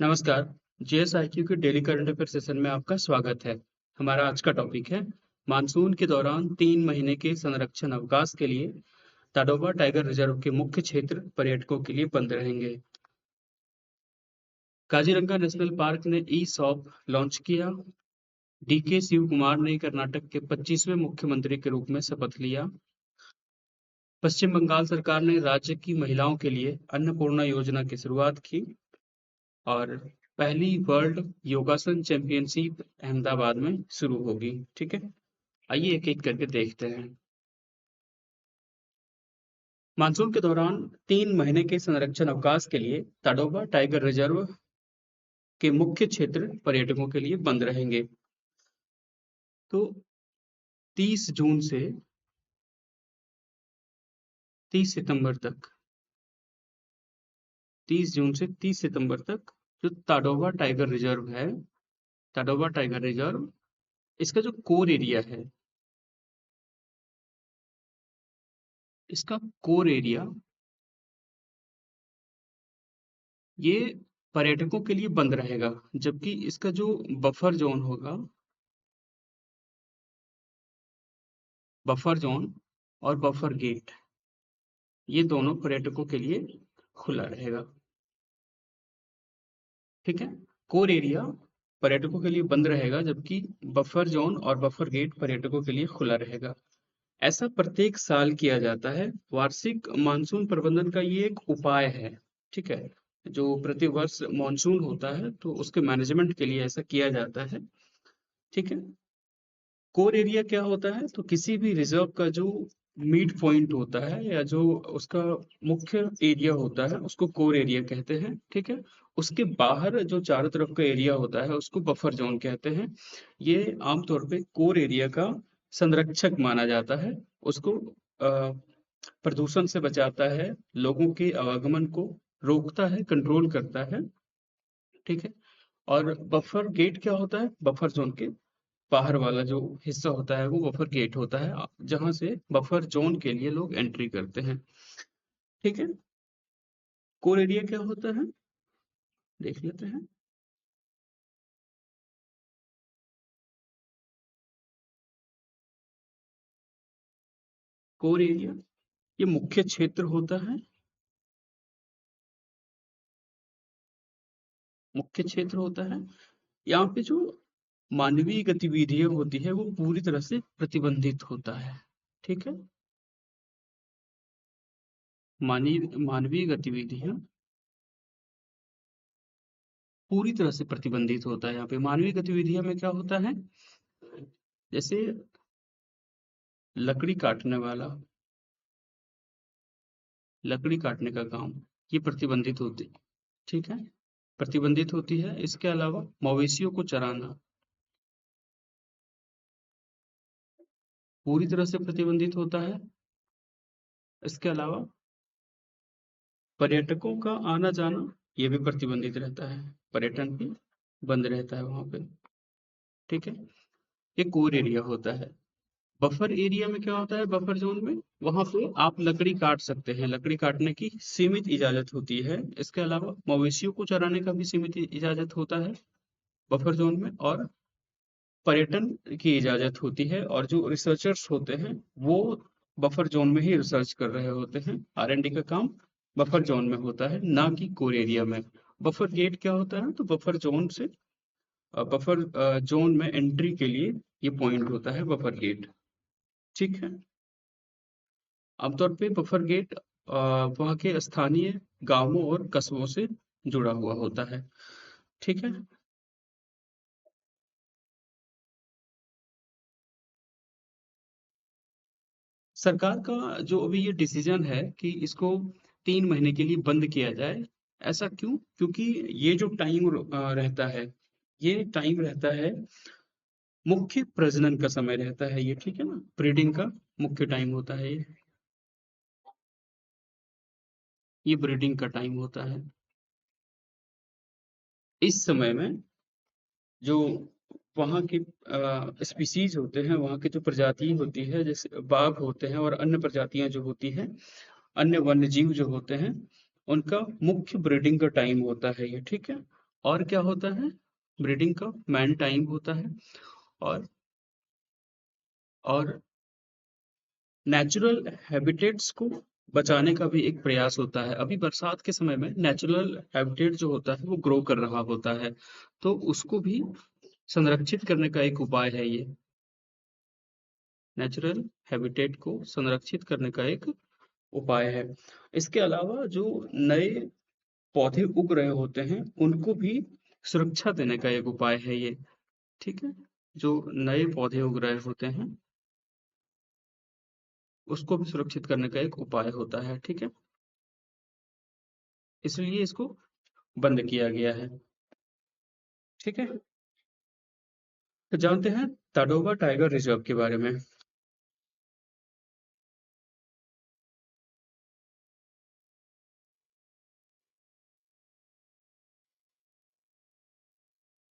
नमस्कार। जेएसआईक्यू के daily current affair session में आपका स्वागत है। हमारा आज का टॉपिक है मानसून के दौरान 3 महीने के संरक्षण अवकाश के लिए ताडोबा टाइगर रिजर्व के मुख्य क्षेत्र पर्यटकों के लिए बंद रहेंगे। काजीरंगा नेशनल पार्क ने ई शॉप लॉन्च किया। डीके शिव कुमार ने कर्नाटक के 25वें मुख्यमंत्री के रूप में शपथ लिया। पश्चिम बंगाल सरकार ने राज्य की महिलाओं के लिए अन्नपूर्णा योजना की शुरुआत की। और पहली वर्ल्ड योगासन चैंपियनशिप अहमदाबाद में शुरू होगी। ठीक है, आइए एक एक करके देखते हैं। मानसून के दौरान 3 महीने के संरक्षण अवकाश के लिए ताडोबा टाइगर रिजर्व के मुख्य क्षेत्र पर्यटकों के लिए बंद रहेंगे। तो 30 जून से 30 सितंबर तक 30 जून से 30 सितंबर तक जो ताडोबा टाइगर रिजर्व है, ताडोबा टाइगर रिजर्व, इसका जो कोर एरिया है, इसका कोर एरिया ये पर्यटकों के लिए बंद रहेगा, जबकि इसका जो बफर जोन होगा, बफर जोन और बफर गेट, ये दोनों पर्यटकों के लिए खुला रहेगा। ठीक है, कोर एरिया पर्यटकों के लिए बंद रहेगा, जबकि बफर जोन और बफर गेट पर्यटकों के लिए खुला रहेगा। ऐसा प्रत्येक साल किया जाता है। वार्षिक मानसून प्रबंधन का ये एक उपाय है। ठीक है, जो प्रतिवर्ष मानसून होता है तो उसके मैनेजमेंट के लिए ऐसा किया जाता है। ठीक है, कोर एरिया क्या होता है? तो किसी भी रिजर्व का जो मिड पॉइंट होता है या जो उसका मुख्य एरिया होता है उसको कोर एरिया कहते हैं। ठीक है, उसके बाहर जो चारों तरफ का एरिया होता है उसको बफर जोन कहते हैं। ये आमतौर पे कोर एरिया का संरक्षक माना जाता है। उसको प्रदूषण से बचाता है, लोगों के आवागमन को रोकता है, कंट्रोल करता है। ठीक है, और बफर गेट क्या होता है? बफर जोन के बाहर वाला जो हिस्सा होता है वो बफर गेट होता है, जहां से बफर जोन के लिए लोग एंट्री करते हैं। ठीक है, कोर एरिया क्या होता है देख लेते हैं। कोर एरिया ये मुख्य क्षेत्र होता है। मुख्य क्षेत्र होता है, यहाँ पे जो मानवीय गतिविधियां होती है वो पूरी तरह से प्रतिबंधित होता है। ठीक है, मानवीय गतिविधियां पूरी तरह से प्रतिबंधित होता है। यहाँ पे मानवीय गतिविधियां में क्या होता है? जैसे लकड़ी काटने वाला, लकड़ी काटने का काम, ये प्रतिबंधित होती, ठीक है, प्रतिबंधित होती है। इसके अलावा मवेशियों को चराना पूरी तरह से प्रतिबंधित होता है। इसके अलावा पर्यटकों का आना जाना ये भी प्रतिबंधित रहता है, पर्यटन भी बंद रहता है वहां पे। ठीक है, ये कोर एरिया होता है। बफर एरिया में क्या होता है? बफर जोन में वहां पे आप लकड़ी काट सकते हैं, लकड़ी काटने की सीमित इजाजत होती है। इसके अलावा मवेशियों को चराने का भी सीमित इजाजत होता है बफर जोन में, और पर्यटन की इजाजत होती है। और जो रिसर्चर्स होते हैं वो बफर जोन में ही रिसर्च कर रहे होते हैं। R&D का काम बफर जोन में होता है, ना कि कोर एरिया में। बफर गेट क्या होता है? तो बफर जोन से बफर जोन में एंट्री के लिए ये पॉइंट होता है बफर गेट। ठीक है, आमतौर पे बफर गेट वहाँ के स्थानीय गांवों और कस्बों से जुड़ा हुआ होता है। ठीक है, सरकार का जो अभी ये डिसीजन है कि इसको 3 महीने के लिए बंद किया जाए, ऐसा क्यों? क्योंकि ये जो टाइम रहता है, ये टाइम रहता है मुख्य प्रजनन का समय रहता है ये। ठीक है ना, ब्रीडिंग का मुख्य टाइम होता है ये ब्रीडिंग का टाइम होता है। इस समय में जो वहाँ के स्पीसीज होते हैं, वहाँ की जो प्रजाति होती है, जैसे बाघ होते हैं और अन्य प्रजातियां जो होती हैं, अन्य वन्य जीव जो होते हैं, उनका मुख्य ब्रीडिंग का टाइम होता है ये। ठीक है, और क्या होता है, ब्रीडिंग का मैन टाइम होता है, और और नेचुरल हैबिटेट्स को बचाने का भी एक प्रयास होता है। अभी बरसात के समय में नेचुरल हैबिटेट जो होता है वो ग्रो कर रहा होता है, तो उसको भी संरक्षित करने का एक उपाय है ये। नेचुरल हैबिटेट को संरक्षित करने का एक उपाय है। इसके अलावा जो नए पौधे उग रहे होते हैं उनको भी सुरक्षा देने का एक उपाय है ये। ठीक है, जो नए पौधे उग रहे होते हैं उसको भी सुरक्षित करने का एक उपाय होता है। ठीक है, इसलिए इसको बंद किया गया है। ठीक है, तो जानते हैं ताडोबा टाइगर रिजर्व के बारे में।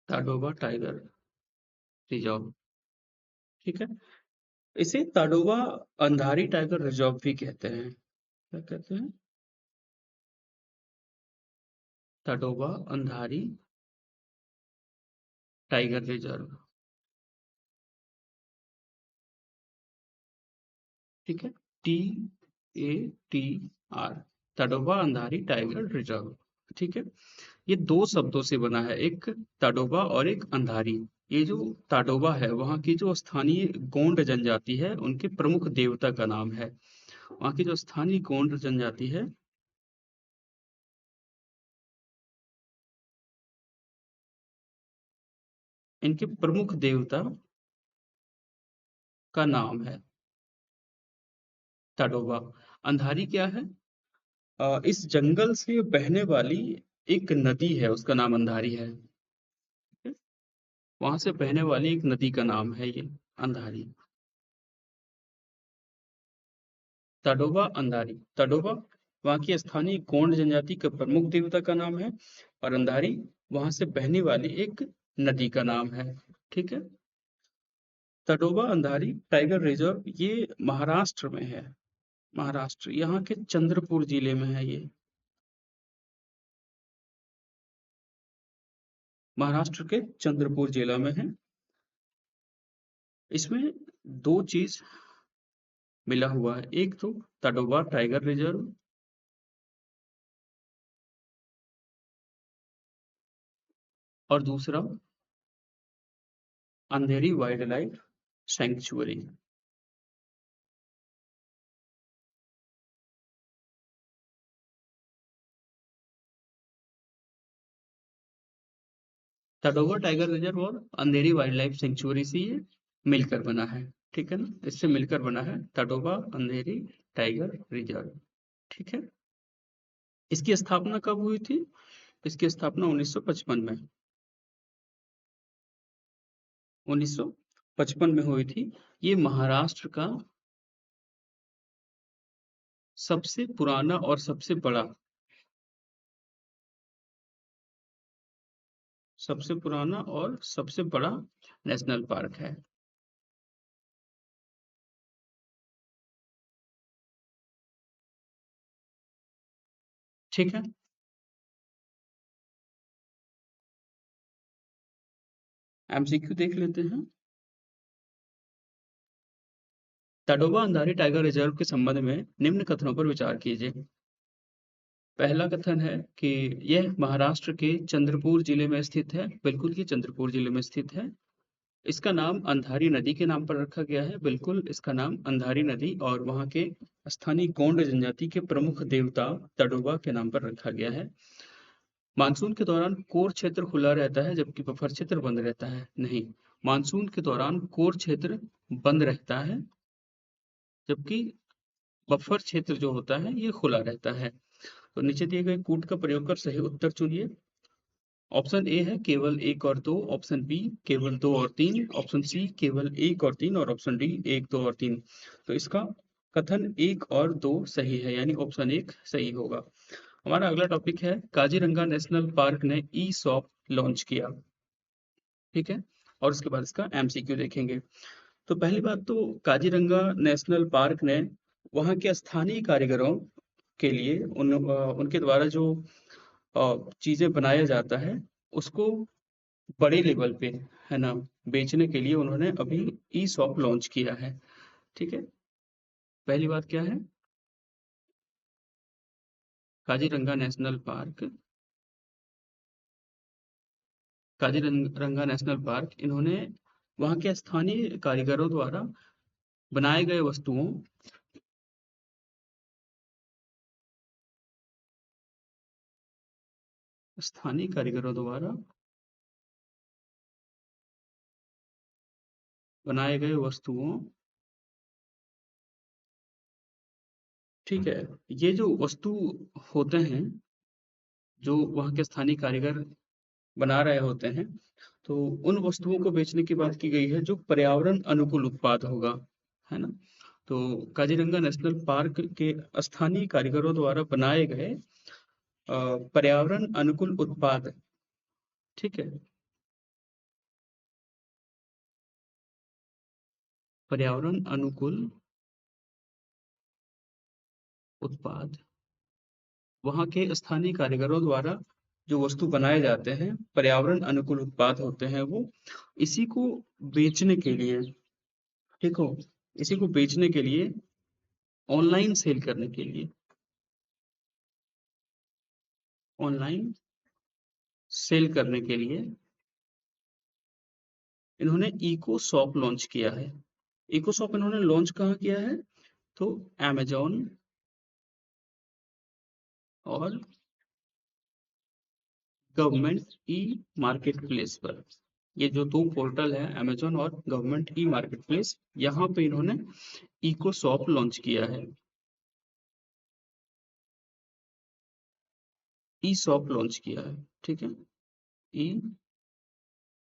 ताडोबा टाइगर रिजर्व, ठीक है, इसे ताडोबा अंधारी टाइगर रिजर्व भी कहते हैं। क्या कहते हैं? Tadoba Andhari tiger reserve. ठीक है, TATR, Tadoba Andhari tiger reserve. ठीक है, ये दो शब्दों से बना है, एक ताडोबा और एक अंधारी। ये जो ताडोबा है वहाँ की जो स्थानीय गोंड जनजाति है उनके प्रमुख देवता का नाम है। वहाँ की जो स्थानीय गोंड जनजाति है इनके प्रमुख देवता का नाम है ताडोबा। अंधारी क्या है? इस जंगल से बहने वाली एक नदी है, उसका नाम अंधारी है। वहां से बहने वाली एक नदी का नाम है ये अंधारी। ताडोबा अंधारी, ताडोबा वहाँ की स्थानीय गोंड जनजाति का प्रमुख देवता का नाम है, और अंधारी वहां से बहने वाली एक नदी का नाम है। ठीक है, ताडोबा अंधारी टाइगर रिजर्व ये महाराष्ट्र में है। महाराष्ट्र, यहाँ के चंद्रपुर जिले में है ये। महाराष्ट्र के चंद्रपुर जिला में है। इसमें दो चीज मिला हुआ है, एक तो ताडोबा टाइगर रिजर्व, और दूसरा Andheri wildlife sanctuary. Tadoba tiger reserve और अंधेरी वाइल्ड लाइफ सेंचुरी से ये मिलकर बना है। ठीक है ना, इससे मिलकर बना है ताडोबा अंधेरी टाइगर रिजर्व। ठीक है, इसकी स्थापना कब हुई थी? इसकी स्थापना 1955 में, 1955 में हुई थी। ये महाराष्ट्र का सबसे पुराना और सबसे पुराना और सबसे बड़ा नेशनल पार्क है। ठीक है, एमसीक्यू देख लेते हैं। ताडोबा अंधारी टाइगर रिजर्व के संबंध में निम्न कथनों पर विचार कीजिए। पहला कथन है कि यह महाराष्ट्र के चंद्रपुर जिले में स्थित है। बिल्कुल, ये चंद्रपुर जिले में स्थित है। इसका नाम अंधारी नदी के नाम पर रखा गया है। बिल्कुल, इसका नाम अंधारी नदी और वहाँ के स्थानीय गोंड जनजाति के प्रमुख देवता ताडोबा के नाम पर रखा गया है। मानसून के दौरान कोर क्षेत्र खुला रहता है जबकि बफर क्षेत्र बंद रहता है। नहीं, मानसून के दौरान कोर क्षेत्र बंद रहता है जबकि बफर क्षेत्र जो होता है ये खुला रहता है। तो नीचे दिए गए कूट का प्रयोग कर सही उत्तर चुनिए। ऑप्शन ए है केवल एक और दो, ऑप्शन बी केवल दो और तीन, ऑप्शन सी केवल एक और तीन, और ऑप्शन डी एक, दो और तीन। तो इसका कथन एक और दो सही है, यानी ऑप्शन एक सही होगा। हमारा अगला टॉपिक है काजीरंगा नेशनल पार्क ने ई शॉप लॉन्च किया। ठीक है, और उसके बाद इसका एमसीक्यू देखेंगे। तो पहली बात तो काजीरंगा नेशनल पार्क ने वहाँ के स्थानीय कारीगरों के लिए उनके द्वारा जो चीजें बनाया जाता है उसको बड़े लेवल पे, है ना, बेचने के लिए उन्होंने अभी ई शॉप लॉन्च किया है। ठीक है। पहली बात क्या है? Kaziranga national park. Kaziranga national park इन्होंने वहाँ के स्थानीय कारीगरों द्वारा बनाए गए वस्तुओं, स्थानीय कारीगरों द्वारा बनाए गए वस्तुओं, ठीक है, ये जो वस्तु होते हैं, जो वहाँ के स्थानीय कारीगर बना रहे होते हैं, तो उन वस्तुओं को बेचने की बात की गई है जो पर्यावरण अनुकूल उत्पाद होगा, है ना। तो काजीरंगा नेशनल पार्क के स्थानीय कारीगरों द्वारा बनाए गए पर्यावरण अनुकूल उत्पाद, ठीक है, पर्यावरण अनुकूल उत्पाद, वहाँ के स्थानीय कारीगरों द्वारा जो वस्तु बनाए जाते हैं पर्यावरण अनुकूल उत्पाद होते हैं वो, इसी को बेचने के लिए, ठीक हो, इसी को बेचने के लिए, ऑनलाइन सेल करने के लिए, ऑनलाइन सेल करने के लिए इन्होंने इको शॉप लॉन्च किया है। इको शॉप इन्होंने लॉन्च कहाँ किया है? तो Amazon और गवर्नमेंट ई मार्केट प्लेस पर। ये जो दो पोर्टल है, Amazon और गवर्नमेंट ई मार्केट प्लेस, यहाँ पे इन्होंने इको शॉप लॉन्च किया है, ई शॉप लॉन्च किया है, ठीक है, ई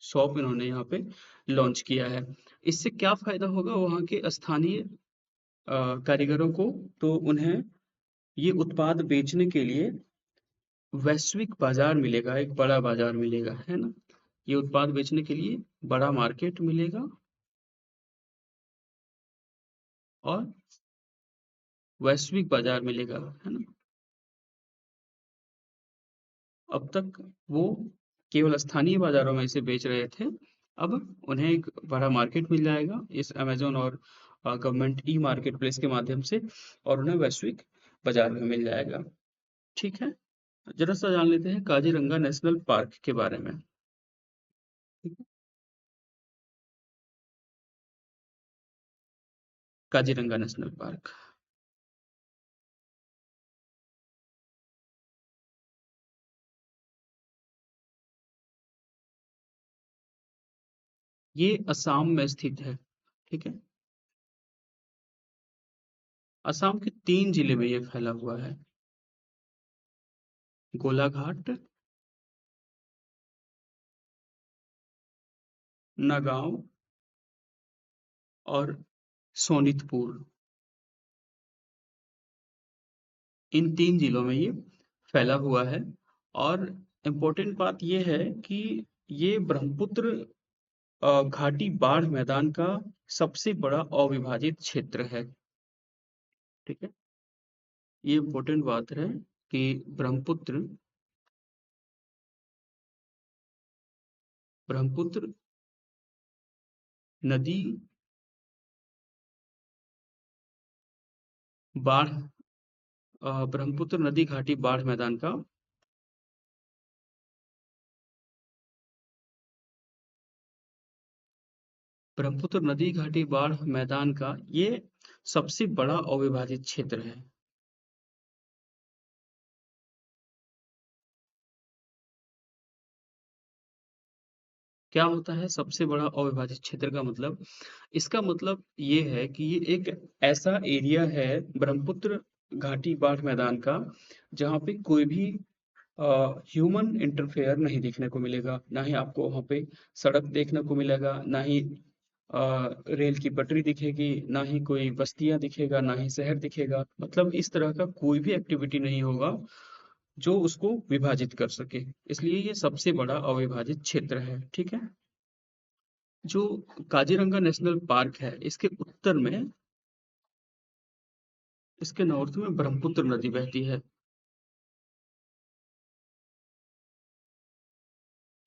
शॉप इन्होंने यहाँ पे लॉन्च किया है। इससे क्या फायदा होगा वहाँ के स्थानीय कारीगरों को? तो उन्हें ये उत्पाद बेचने के लिए वैश्विक बाजार मिलेगा, एक बड़ा बाजार मिलेगा, है ना। ये उत्पाद बेचने के लिए बड़ा मार्केट मिलेगा और वैश्विक बाजार मिलेगा, है ना। अब तक वो केवल स्थानीय बाजारों में इसे बेच रहे थे, अब उन्हें एक बड़ा मार्केट मिल जाएगा इस अमेज़न और गवर्नमेंट ई मार्केट प्लेस के माध्यम से, और उन्हें वैश्विक बाजार में मिल जाएगा। ठीक है। जरा सा जान लेते हैं काजीरंगा नेशनल पार्क के बारे में। ठीक है? काजीरंगा नेशनल पार्क, ये असम में स्थित है। ठीक है। असम के 3 जिले में ये फैला हुआ है। गोलाघाट, नगांव और सोनितपुर, इन 3 जिलों में ये फैला हुआ है। और इम्पोर्टेंट बात ये है कि ये ब्रह्मपुत्र घाटी बाढ़ मैदान का सबसे बड़ा अविभाजित क्षेत्र है। ठीक है। ये इम्पोर्टेंट बात है कि ब्रह्मपुत्र ब्रह्मपुत्र नदी बाढ़ ब्रह्मपुत्र नदी घाटी बाढ़ मैदान का ब्रह्मपुत्र नदी घाटी बाढ़ मैदान का ये सबसे बड़ा अविभाजित क्षेत्र है। क्या होता है सबसे बड़ा अविभाजित क्षेत्र का मतलब? इसका मतलब ये है कि ये एक ऐसा एरिया है ब्रह्मपुत्र घाटी बाढ़ मैदान का, जहाँ पे कोई भी ह्यूमन इंटरफेयर नहीं देखने को मिलेगा, ना ही आपको वहाँ पे सड़क देखने को मिलेगा, ना ही रेल की पटरी दिखेगी, ना ही कोई बस्तियां दिखेगा, ना ही शहर दिखेगा। मतलब इस तरह का कोई भी एक्टिविटी नहीं होगा जो उसको विभाजित कर सके। इसलिए ये सबसे बड़ा अविभाजित क्षेत्र है। ठीक है। जो काजीरंगा नेशनल पार्क है, इसके उत्तर में, इसके नॉर्थ में ब्रह्मपुत्र नदी बहती है।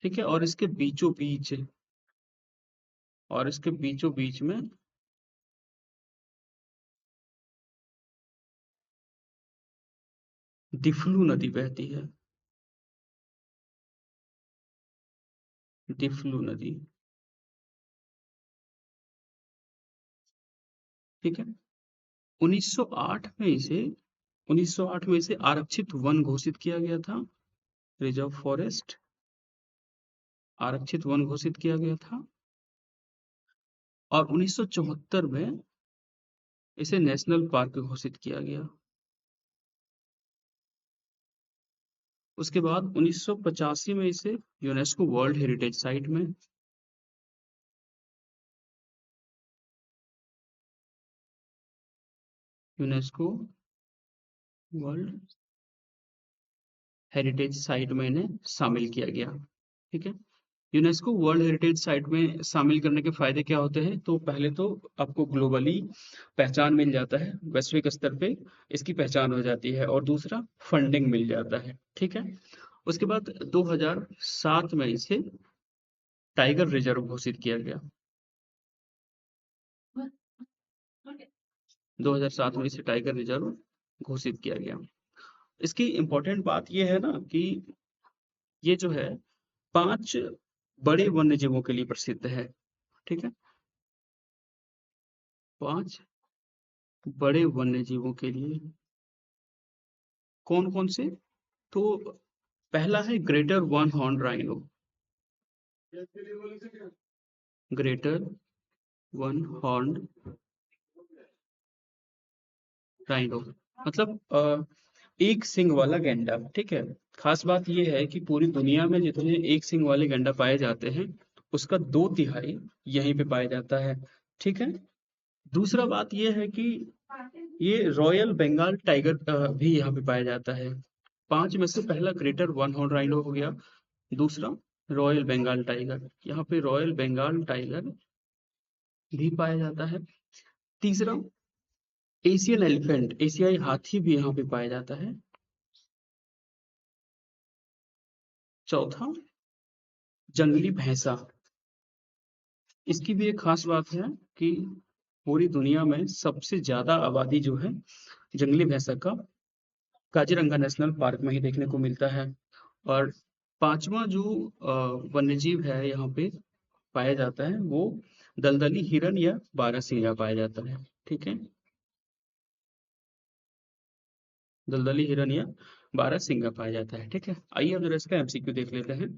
ठीक है, और इसके बीचों बीच में दिफलू नदी बहती है। दिफलू नदी। ठीक है। 1908 में इसे 1908 में इसे आरक्षित वन घोषित किया गया था। रिजर्व फॉरेस्ट, आरक्षित वन घोषित किया गया था। और 1974 में इसे नेशनल पार्क घोषित किया गया। उसके बाद 1985 में इसे यूनेस्को वर्ल्ड हेरिटेज साइट में, यूनेस्को वर्ल्ड हेरिटेज साइट में इन्हें शामिल किया गया। ठीक है। यूनेस्को वर्ल्ड हेरिटेज साइट में शामिल करने के फायदे क्या होते हैं? तो पहले तो आपको ग्लोबली पहचान मिल जाता है, वैश्विक स्तर पे इसकी पहचान हो जाती है, और दूसरा फंडिंग मिल जाता है। ठीक है। उसके बाद 2007 में इसे टाइगर रिजर्व घोषित किया गया। 2007 में इसे टाइगर रिजर्व घोषित किया गया। इसकी इम्पोर्टेंट बात यह है ना कि ये जो है 5 बड़े वन्य जीवों के लिए प्रसिद्ध है। ठीक है। 5 बड़े वन्य जीवों के लिए कौन कौन से? तो पहला है greater one horn rhino. Greater one horn rhino मतलब एक सिंग वाला गैंडा। ठीक है। खास बात यह है कि पूरी दुनिया में जितने एक सिंग वाले गैंडा पाए जाते हैं, उसका 2/3 यहीं पे पाया जाता है। ठीक है। दूसरा बात यह है कि ये रॉयल बंगाल टाइगर भी यहाँ पे पाया जाता है। 5 में से पहला ग्रेटर वन हॉर्न राइनो हो गया। दूसरा रॉयल बंगाल टाइगर, यहाँ पे रॉयल बंगाल टाइगर भी पाया जाता है। तीसरा एशियन एलिफेंट, एशियाई हाथी भी यहाँ पे पाया जाता है। चौथा जंगली भैंसा। इसकी भी एक खास बात है कि पूरी दुनिया में सबसे ज्यादा आबादी जो है जंगली भैंसा का काजीरंगा नेशनल पार्क में ही देखने को मिलता है। और पांचवा जो वन्यजीव है यहाँ पे पाया जाता है, वो दलदली हिरन या बारहसिंगा पाया जाता है। ठीक है। दलदली हिरन या बारहसिंगा पाया जाता है। ठीक है। आइए अब जरा इसका एमसीक्यू देख लेते हैं।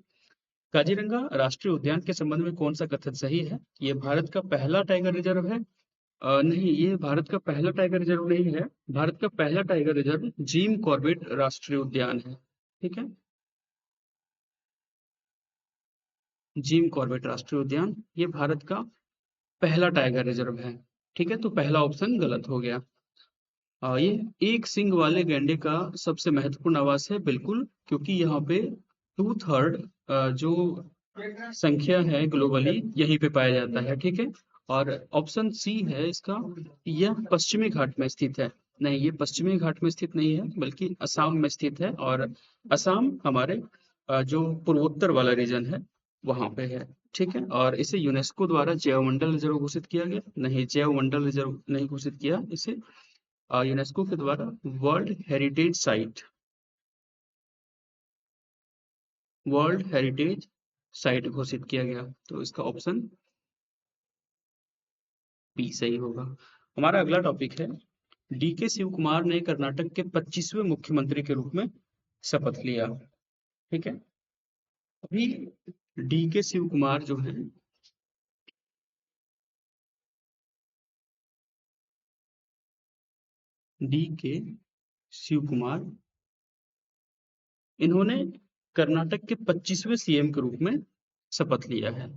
काजीरंगा राष्ट्रीय उद्यान के संबंध में कौन सा कथन सही है? ये भारत का पहला टाइगर रिजर्व है। नहीं, ये भारत का पहला टाइगर रिजर्व नहीं है। भारत का पहला टाइगर रिजर्व जिम कॉर्बेट राष्ट्रीय उद्यान है। ठीक है। जिम कॉर्बेट राष्ट्रीय उद्यान ये भारत का पहला टाइगर रिजर्व है। ठीक है। तो पहला ऑप्शन गलत हो गया। ये एक सींग वाले गैंडे का सबसे महत्वपूर्ण आवास है, बिल्कुल, क्योंकि यहाँ पे 2/3 जो संख्या है ग्लोबली यहीं पे पाया जाता है। ठीक है। और ऑप्शन सी है इसका, यह पश्चिमी घाट में स्थित है। नहीं, ये पश्चिमी घाट में स्थित नहीं है, बल्कि असम में स्थित है। और असम हमारे जो पूर्वोत्तर वाला रीजन है वहां पे है। ठीक है। और इसे यूनेस्को द्वारा जैव मंडल रिजर्व घोषित किया गया। नहीं, जैव मंडल रिजर्व नहीं घोषित किया इसे। यूनेस्को के द्वारा world heritage site, world heritage site घोषित किया गया। तो इसका ऑप्शन बी सही होगा। हमारा अगला टॉपिक है, डी के शिव कुमार ने कर्नाटक के 25वें मुख्यमंत्री के रूप में शपथ लिया। ठीक है। अभी डी के शिव कुमार जो है, डी के शिव कुमार, इन्होंने कर्नाटक के 25वें सीएम के रूप में शपथ लिया है।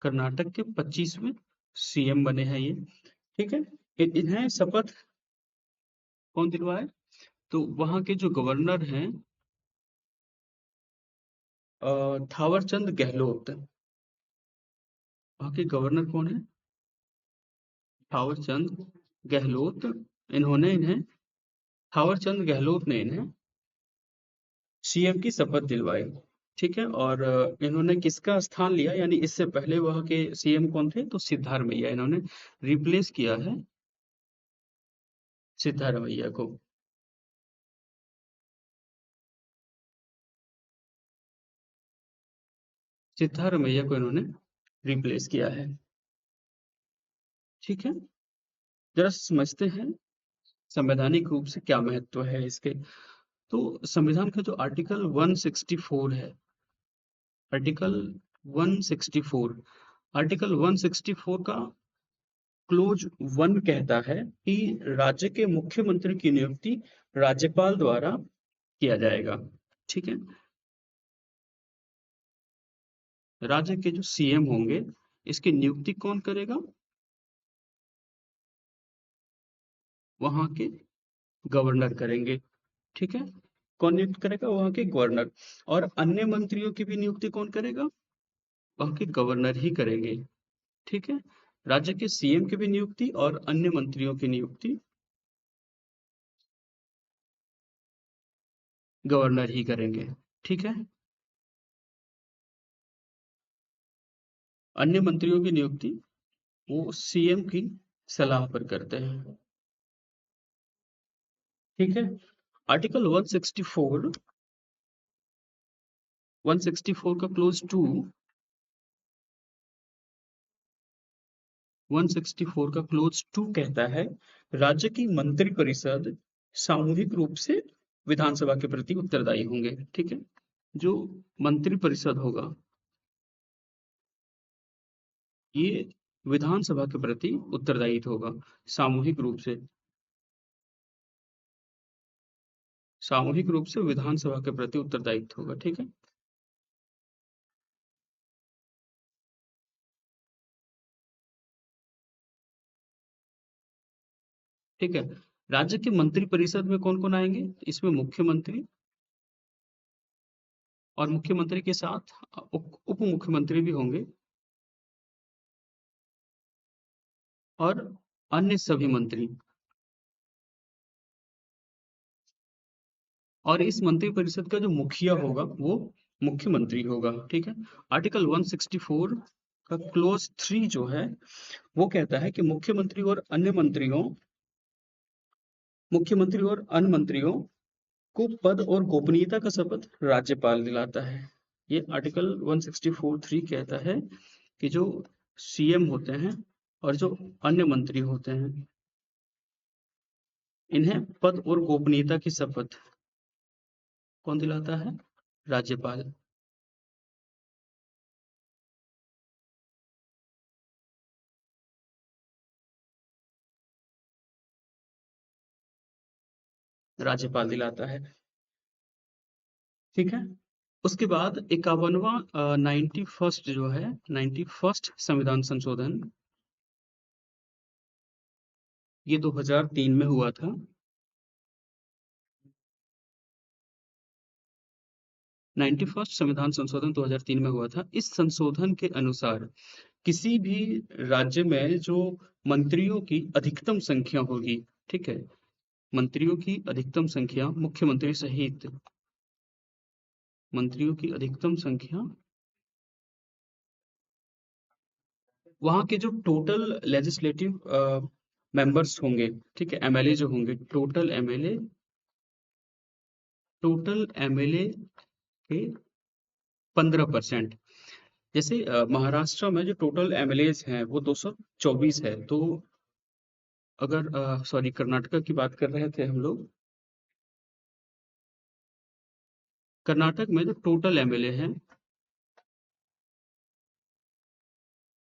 कर्नाटक के 25वें सीएम बने हैं ये। ठीक है। इन्हें शपथ कौन दिलवाए? तो वहां के जो गवर्नर हैं थावरचंद गहलोत। वहां के गवर्नर कौन है? थावरचंद गहलोत। इन्होंने इन्हें थावरचंद गहलोत ने इन्हें सीएम की शपथ दिलवाई। ठीक है, और इन्होंने किसका स्थान लिया, यानी इससे पहले वह के सीएम कौन थे, तो सिद्धारमैया, इन्होंने रिप्लेस किया है सिद्धारमैया को। सिद्धारमैया को इन्होंने रिप्लेस किया है। ठीक है, जरा समझते हैं संवैधानिक रूप से क्या महत्व है इसके। तो संविधान का जो आर्टिकल 164 है, आर्टिकल 164, आर्टिकल 164 का क्लोज 1 कहता है कि राज्य के मुख्यमंत्री की नियुक्ति राज्यपाल द्वारा किया जाएगा। ठीक है, राज्य के जो सीएम होंगे, इसकी नियुक्ति कौन करेगा, वहां के गवर्नर करेंगे। ठीक है, कौन नियुक्त करेगा, वहां के गवर्नर। और अन्य मंत्रियों की भी नियुक्ति कौन करेगा, वहां के गवर्नर ही करेंगे। ठीक है, राज्य के सीएम की भी नियुक्ति और अन्य मंत्रियों की नियुक्ति गवर्नर ही करेंगे। ठीक है, अन्य मंत्रियों की नियुक्ति वो सीएम की सलाह पर करते हैं। ठीक है, आर्टिकल 164, 164 का क्लोज 2, 164 का क्लोज 2 कहता है राज्य की मंत्रि परिषद सामूहिक रूप से विधानसभा के प्रति उत्तरदायी होंगे। ठीक है, जो मंत्रि परिषद होगा, ये विधानसभा के प्रति उत्तरदायी होगा, सामूहिक रूप से, सामूहिक रूप से विधानसभा के प्रति उत्तरदायित्व होगा। ठीक है, ठीक है, राज्य के मंत्रि परिषद में कौन कौन आएंगे, इसमें मुख्यमंत्री, और मुख्यमंत्री के साथ उप मुख्यमंत्री भी होंगे, और अन्य सभी मंत्री। और इस मंत्रि परिषद का जो मुखिया होगा वो मुख्यमंत्री होगा। ठीक है, आर्टिकल 164 का क्लोज 3 जो है वो कहता है कि मुख्यमंत्री और अन्य मंत्रियों को पद और गोपनीयता का शपथ राज्यपाल दिलाता है। ये आर्टिकल 164(3) कहता है कि जो सीएम होते हैं और जो अन्य मंत्री होते हैं, इन्हें पद और गोपनीयता की शपथ कौन दिलाता है, राज्यपाल। राज्यपाल दिलाता है। ठीक है, उसके बाद 51वां 91st जो है, 91st संविधान संशोधन, ये 2003 में हुआ था। 91st संविधान संशोधन 2003 में हुआ था। इस संशोधन के अनुसार किसी भी राज्य में जो मंत्रियों की अधिकतम संख्या होगी, ठीक है, मंत्रियों की अधिकतम संख्या, मुख्यमंत्री सहित मंत्रियों की अधिकतम संख्या, वहां के जो टोटल लेजिस्लेटिव मेंबर्स होंगे, ठीक है, एमएलए जो होंगे, टोटल एमएलए के 15%। जैसे महाराष्ट्र में जो टोटल एमएलए हैं वो 224 है, तो अगर सॉरी कर्नाटक की बात कर रहे थे हम लोग, कर्नाटक में जो टोटल एमएलए हैं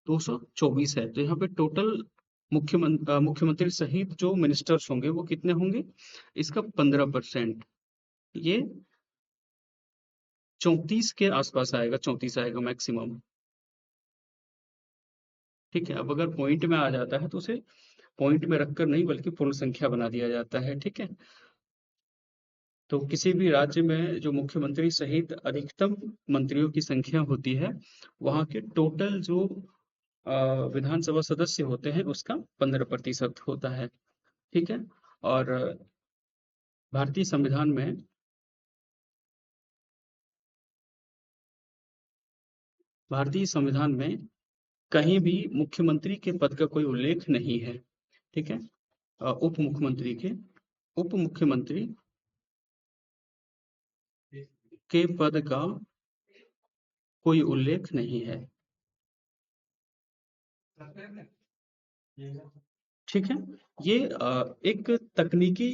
224 है, तो यहाँ पे टोटल मुख्यमंत्री सहित जो मिनिस्टर्स होंगे वो कितने होंगे, इसका 15%, ये 34 के आसपास आएगा, 34 आएगा मैक्सिमम। ठीक है, अब अगर पॉइंट में आ जाता है तो उसे पॉइंट में रखकर नहीं बल्कि पूर्ण संख्या बना दिया जाता है। ठीक है, तो किसी भी राज्य में जो मुख्यमंत्री सहित अधिकतम मंत्रियों की संख्या होती है, वहां के टोटल जो विधानसभा सदस्य होते हैं उसका 15% होता है। ठीक है, और भारतीय संविधान में भारतीय संविधान में कहीं भी मुख्यमंत्री के पद का कोई उल्लेख नहीं है। ठीक है। उप मुख्यमंत्री के उप मुख्यमंत्री के पद का कोई उल्लेख नहीं है। ठीक है। ये एक तकनीकी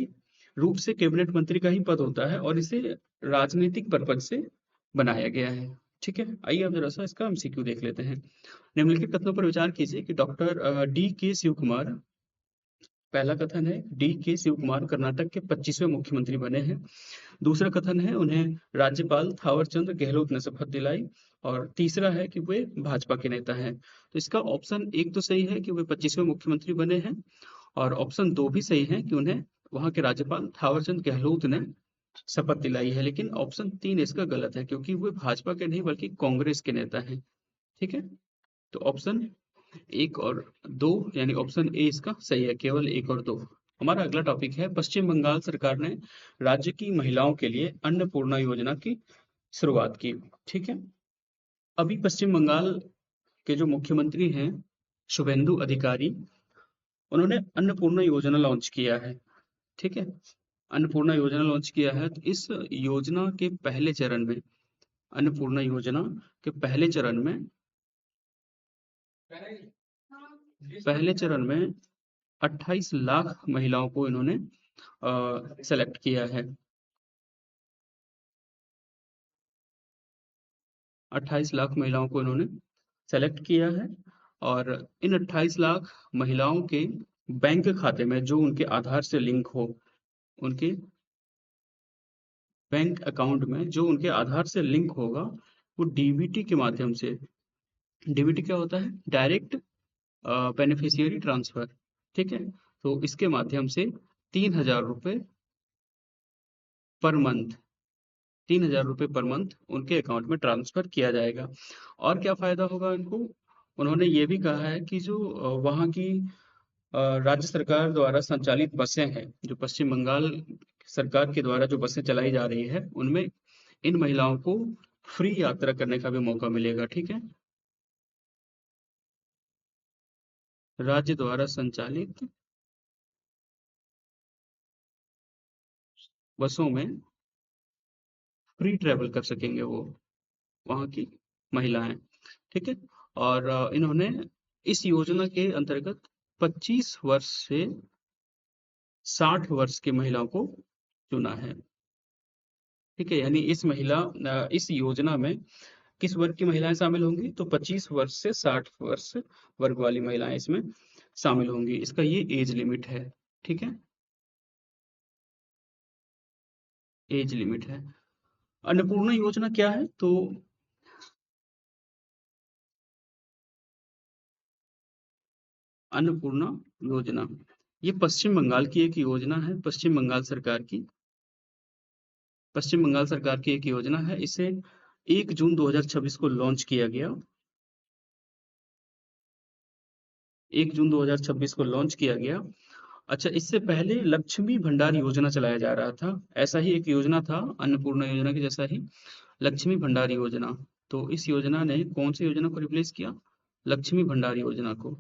रूप से कैबिनेट मंत्री का ही पद होता है और इसे राजनीतिक पर्पज से बनाया गया है। ठीक है। आइए अब जरा सा इसका एमसीक्यू देख लेते हैं। निम्नलिखित कथनों पर विचार कीजिए कि डॉक्टर डी के शिव कुमार, पहला कथन है डी के शिव कुमार कर्नाटक के 25वें मुख्यमंत्री बने हैं। दूसरा कथन है उन्हें राज्यपाल थावरचंद गहलोत ने शपथ दिलाई। और तीसरा है कि वे भाजपा के नेता हैं। तो इसका ऑप्शन एक तो सही है कि वे 25वें मुख्यमंत्री बने हैं, और ऑप्शन दो भी सही है कि उन्हें वहां के राज्यपाल थावरचंद गहलोत ने शपथ दिलाई है। लेकिन ऑप्शन तीन इसका गलत है, क्योंकि वे भाजपा के नहीं बल्कि कांग्रेस के नेता हैं। ठीक है। तो ऑप्शन एक और दो, यानी ऑप्शन ए इसका सही है, केवल एक और दो। हमारा अगला टॉपिक है, पश्चिम बंगाल सरकार ने राज्य की महिलाओं के लिए अन्नपूर्णा योजना की शुरुआत की। ठीक है। अभी पश्चिम बंगाल के जो मुख्यमंत्री हैं शुभेंदु अधिकारी, उन्होंने अन्नपूर्णा योजना लॉन्च किया है। ठीक है। अन्नपूर्णा योजना लॉन्च किया है, तो इस योजना के पहले चरण में, अन्नपूर्णा योजना के पहले चरण में 28 लाख महिलाओं को इन्होंने सेलेक्ट किया है। 28 लाख महिलाओं को इन्होंने सेलेक्ट किया है, और इन 28 लाख महिलाओं के बैंक खाते में जो उनके आधार से लिंक हो, उनके बैंक अकाउंट में जो उनके आधार से लिंक होगा, वो डीबीटी के माध्यम से, डीबीटी क्या होता है, डायरेक्ट बेनिफिशियरी ट्रांसफर। ठीक है। तो इसके माध्यम से 3,000 रुपये पर मंथ, 3,000 रुपये पर मंथ उनके अकाउंट में ट्रांसफर किया जाएगा। और क्या फायदा होगा इनको, उन्होंने ये भी कहा है कि जो वहाँ की राज्य सरकार द्वारा संचालित बसें हैं, जो पश्चिम बंगाल सरकार के द्वारा जो बसें चलाई जा रही है, उनमें इन महिलाओं को फ्री यात्रा करने का भी मौका मिलेगा। ठीक है। राज्य द्वारा संचालित बसों में फ्री ट्रेवल कर सकेंगे वो, वहाँ की महिलाएं। ठीक है। और इन्होंने इस योजना के अंतर्गत 25 वर्ष से 60 वर्ष की महिलाओं को चुना है। ठीक है। यानी इस योजना में किस वर्ग की महिलाएं शामिल होंगी, तो 25 वर्ष से 60 वर्ष वर्ग वाली महिलाएं इसमें शामिल होंगी। इसका ये एज लिमिट है। ठीक है। एज लिमिट है। अन्नपूर्णा योजना क्या है, तो अन्नपूर्णा योजना ये पश्चिम बंगाल की एक योजना है। पश्चिम बंगाल सरकार की एक योजना है। इसे 1 जून 2026 को लॉन्च किया गया। 1 जून 2026 को लॉन्च किया गया। अच्छा, इससे पहले लक्ष्मी भंडार योजना चलाया जा रहा था। ऐसा ही एक योजना था अन्नपूर्णा योजना के जैसा ही, लक्ष्मी भंडार योजना। तो इस योजना ने कौन सी योजना को रिप्लेस किया, लक्ष्मी भंडार योजना को।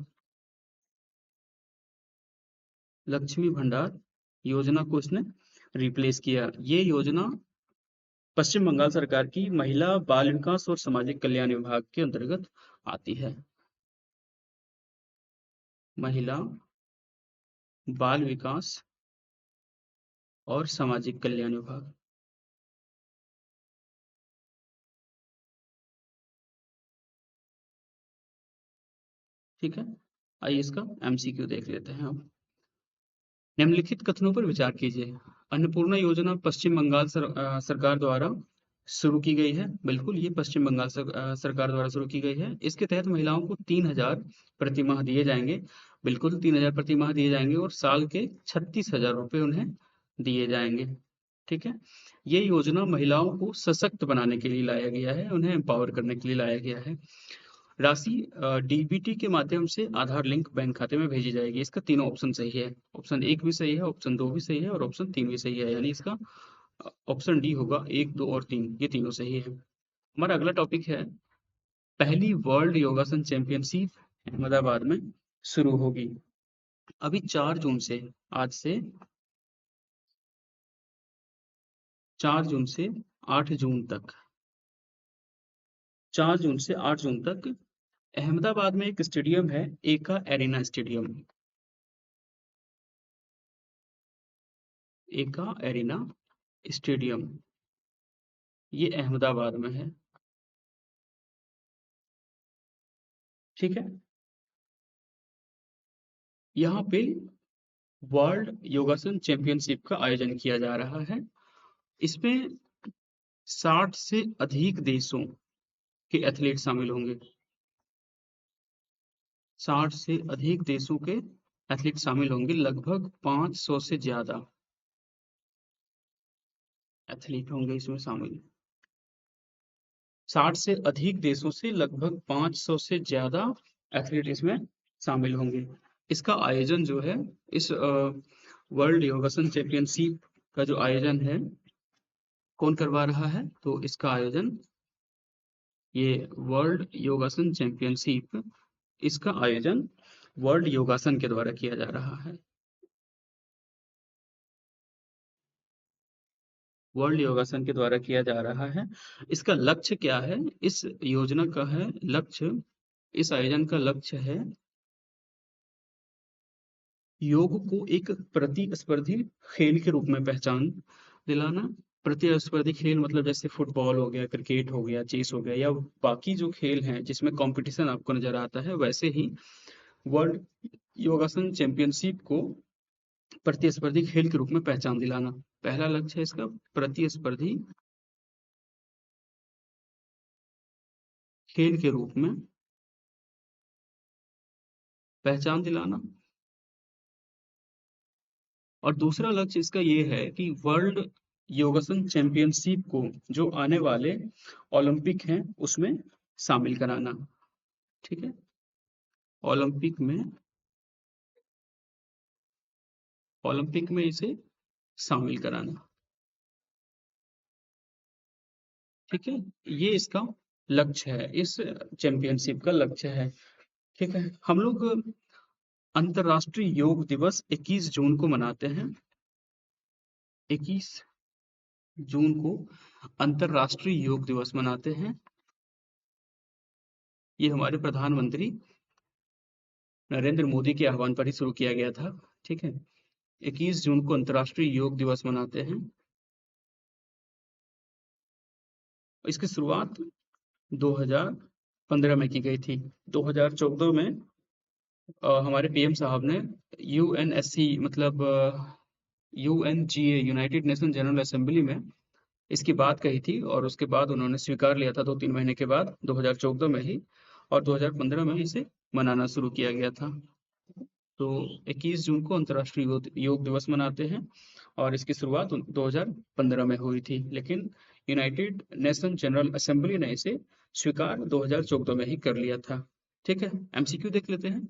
लक्ष्मी भंडार योजना को इसने रिप्लेस किया। ये योजना पश्चिम बंगाल सरकार की महिला बाल विकास और सामाजिक कल्याण विभाग के अंतर्गत आती है। महिला बाल विकास और सामाजिक कल्याण विभाग। ठीक है। आइए इसका एमसीक्यू देख लेते हैं अब। निम्नलिखित कथनों पर विचार कीजिए। अन्नपूर्णा योजना पश्चिम बंगाल सरकार द्वारा शुरू की गई है। बिल्कुल, ये पश्चिम बंगाल सरकार द्वारा शुरू की गई है। इसके तहत महिलाओं को 3,000 प्रति माह दिए जाएंगे। बिल्कुल 3,000 प्रति माह दिए जाएंगे, और साल के 36,000 रुपये उन्हें दिए जाएंगे। ठीक है। ये योजना महिलाओं को सशक्त बनाने के लिए लाया गया है, उन्हें एम्पावर करने के लिए लाया गया है। राशि डीबीटी के माध्यम से आधार लिंक बैंक खाते में भेजी जाएगी। इसका तीनों ऑप्शन सही है। ऑप्शन एक भी सही है, ऑप्शन दो भी सही है, और ऑप्शन तीन भी सही है। यानी इसका ऑप्शन डी होगा, एक, दो और तीन, ये तीनों सही है। हमारा अगला टॉपिक है, पहली वर्ल्ड योगासन चैंपियनशिप अहमदाबाद में शुरू होगी। अभी 4 जून से, आज से 4 जून से 8 जून तक, 4 जून से 8 जून तक अहमदाबाद में एक स्टेडियम है, एका एरिना स्टेडियम। एका एरिना स्टेडियम, ये अहमदाबाद में है। ठीक है, यहाँ पे वर्ल्ड योगासन चैंपियनशिप का आयोजन किया जा रहा है। इसमें 60 से अधिक देशों के एथलीट शामिल होंगे। 60 से अधिक देशों के एथलीट शामिल होंगे, लगभग 500 से ज्यादा एथलीट होंगे इसमें शामिल। 60 से अधिक देशों से लगभग 500 से ज्यादा एथलीट इसमें शामिल होंगे। इसका आयोजन जो है, इस वर्ल्ड योगासन चैंपियनशिप का जो आयोजन है, कौन करवा रहा है? तो इसका आयोजन, ये वर्ल्ड योगासन चैंपियनशिप, इसका आयोजन वर्ल्ड योगासन के द्वारा किया जा रहा है। वर्ल्ड योगासन के द्वारा किया जा रहा है। इसका लक्ष्य क्या है? इस योजना का है लक्ष्य, इस आयोजन का लक्ष्य है योग को एक प्रतिस्पर्धी खेल के रूप में पहचान दिलाना। प्रतिस्पर्धी खेल मतलब जैसे फुटबॉल हो गया, क्रिकेट हो गया, चेस हो गया, या बाकी जो खेल हैं जिसमें कंपटीशन आपको नजर आता है, वैसे ही वर्ल्ड योगासन चैंपियनशिप को प्रतिस्पर्धी खेल के रूप में पहचान दिलाना। पहला लक्ष्य है इसका प्रतिस्पर्धी खेल के रूप में पहचान दिलाना। और दूसरा लक्ष्य इसका ये है कि वर्ल्ड योगासन चैंपियनशिप को जो आने वाले ओलंपिक हैं उसमें शामिल कराना। ठीक है, ओलंपिक में, ओलंपिक में इसे शामिल कराना। ठीक है, ये इसका लक्ष्य है, इस चैंपियनशिप का लक्ष्य है। ठीक है, हम लोग अंतर्राष्ट्रीय योग दिवस 21 जून को मनाते हैं। 21 जून को अंतर्राष्ट्रीय योग दिवस मनाते हैं। ये हमारे प्रधानमंत्री नरेंद्र मोदी के आह्वान पर ही शुरू किया गया था। ठीक है, 21 जून को अंतर्राष्ट्रीय योग दिवस मनाते हैं। इसकी शुरुआत 2015 में की गई थी। 2014 में हमारे पीएम साहब ने यूएनएससी मतलब UNGA, United nation general assembly में इसकी बात कही थी, और उसके बाद उन्होंने स्वीकार लिया था 2-3 महीने के बाद, 2014 में ही, और 2015 में इसे मनाना शुरू किया गया था। तो 21 जून को अंतर्राष्ट्रीय योग दिवस मनाते हैं, और इसकी शुरुआत 2015 में हुई थी, लेकिन यूनाइटेड नेशन जनरल असेंबली ने इसे स्वीकार 2014 में ही कर लिया था। ठीक है, एमसीक्यू देख लेते हैं।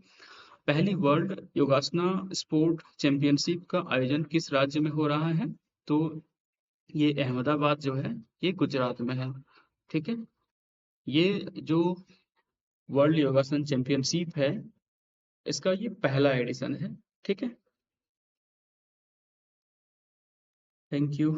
पहली वर्ल्ड योगासना स्पोर्ट चैंपियनशिप का आयोजन किस राज्य में हो रहा है? तो ये अहमदाबाद जो है, ये गुजरात में है। ठीक है, ये जो वर्ल्ड योगासन चैंपियनशिप है, इसका ये पहला एडिशन है। ठीक है, थैंक यू।